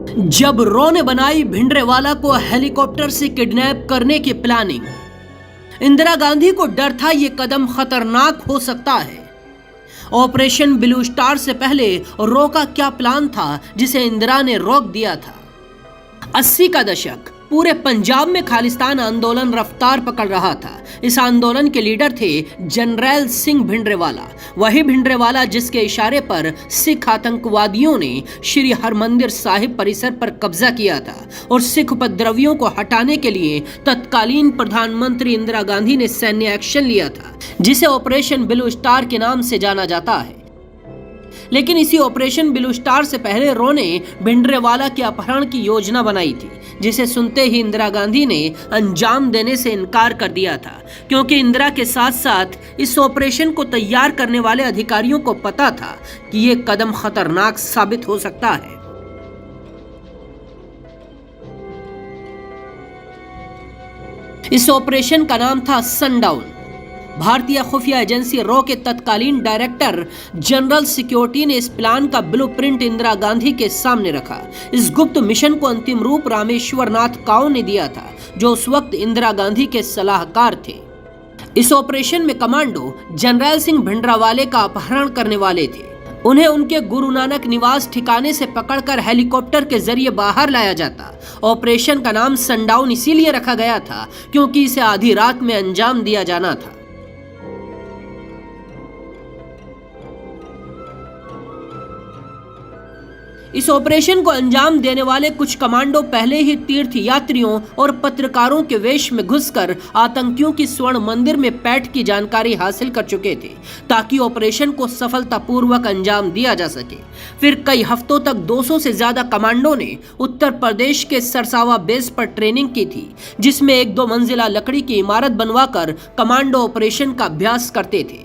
जब रॉ ने बनाई भिंडरेवाला को हेलीकॉप्टर से किडनैप करने की प्लानिंग, इंदिरा गांधी को डर था ये कदम खतरनाक हो सकता है। ऑपरेशन ब्लू स्टार से पहले रॉ का क्या प्लान था जिसे इंदिरा ने रोक दिया था। 80 का दशक पूरे पंजाब में खालिस्तान आंदोलन रफ्तार पकड़ रहा था। इस आंदोलन के लीडर थे जनरल सिंह भिंडरेवाला, वही भिंडरेवाला जिसके इशारे पर सिख आतंकवादियों ने श्री हरमंदिर साहिब परिसर पर कब्जा किया था और सिख उपद्रवियों को हटाने के लिए तत्कालीन प्रधानमंत्री इंदिरा गांधी ने सैन्य एक्शन लिया था, जिसे ऑपरेशन ब्लू स्टार के नाम से जाना जाता है। लेकिन इसी ऑपरेशन ब्लू स्टार से पहले रॉ ने भिंडरेवाला के अपहरण की योजना बनाई थी, जिसे सुनते ही इंदिरा गांधी ने अंजाम देने से इनकार कर दिया था, क्योंकि इंदिरा के साथ साथ इस ऑपरेशन को तैयार करने वाले अधिकारियों को पता था कि यह कदम खतरनाक साबित हो सकता है। इस ऑपरेशन का नाम था सनडाउन। भारतीय खुफिया एजेंसी रॉ के तत्कालीन डायरेक्टर जनरल सिक्योरिटी ने इस प्लान का ब्लूप्रिंट इंदिरा गांधी के सामने रखा। इस गुप्त मिशन को अंतिम रूप रामेश्वर नाथ काउ ने दिया था, जो उस वक्त इंदिरा गांधी के सलाहकार थे। इस ऑपरेशन में कमांडो जनरल सिंह भिंडरावाले का अपहरण करने वाले थे। उन्हें उनके गुरु नानक निवास ठिकाने से पकड़कर हेलीकॉप्टर के जरिए बाहर लाया जाता। ऑपरेशन का नाम सनडाउन इसीलिए रखा गया था क्योंकि इसे आधी रात में अंजाम दिया जाना था। इस ऑपरेशन को अंजाम देने वाले कुछ कमांडो पहले ही तीर्थ यात्रियों और पत्रकारों के वेश में घुसकर आतंकियों की स्वर्ण मंदिर में पैठ की जानकारी हासिल कर चुके थे, ताकि ऑपरेशन को सफलतापूर्वक अंजाम दिया जा सके। फिर कई हफ्तों तक 200 से ज्यादा कमांडो ने उत्तर प्रदेश के सरसावा बेस पर ट्रेनिंग की थी, जिसमें 1-2 मंजिला लकड़ी की इमारत बनवाकर कमांडो ऑपरेशन का अभ्यास करते थे।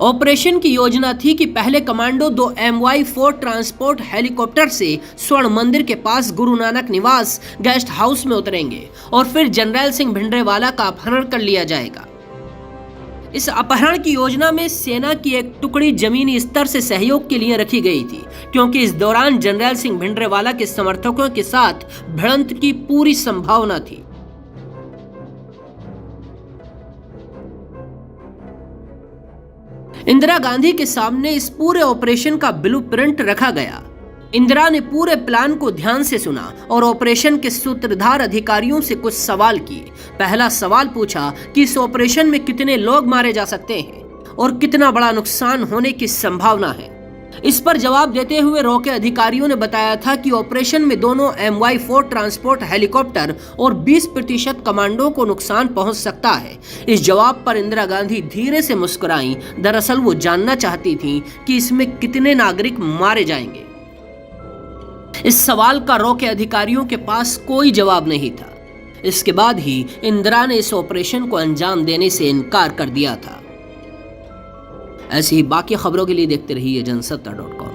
ऑपरेशन की योजना थी कि पहले कमांडो 2 MY-4 ट्रांसपोर्ट हेलीकॉप्टर से स्वर्ण मंदिर के पास गुरु नानक निवास गेस्ट हाउस में उतरेंगे और फिर जनरल सिंह भिंडरेवाला का अपहरण कर लिया जाएगा। इस अपहरण की योजना में सेना की एक टुकड़ी जमीनी स्तर से सहयोग के लिए रखी गई थी, क्योंकि इस दौरान जनरल सिंह भिंडरेवाला के समर्थकों के साथ भिड़ंत की पूरी संभावना थी। इंदिरा गांधी के सामने इस पूरे ऑपरेशन का ब्लूप्रिंट रखा गया। इंदिरा ने पूरे प्लान को ध्यान से सुना और ऑपरेशन के सूत्रधार अधिकारियों से कुछ सवाल किए। पहला सवाल पूछा कि इस ऑपरेशन में कितने लोग मारे जा सकते हैं और कितना बड़ा नुकसान होने की संभावना है। इस पर जवाब देते हुए रॉ के अधिकारियों ने बताया था कि ऑपरेशन में दोनों MY-4 ट्रांसपोर्ट हेलीकॉप्टर और 20% कमांडो को नुकसान पहुंच सकता है। इस जवाब पर इंदिरा गांधी धीरे से मुस्कुराई। दरअसल वो जानना चाहती थी कि इसमें कितने नागरिक मारे जाएंगे। इस सवाल का रॉ के अधिकारियों के पास कोई जवाब नहीं था। इसके बाद ही इंदिरा ने इस ऑपरेशन को अंजाम देने से इनकार कर दिया था। ऐसी ही बाकी खबरों के लिए देखते रहिए जनसत्ता.com।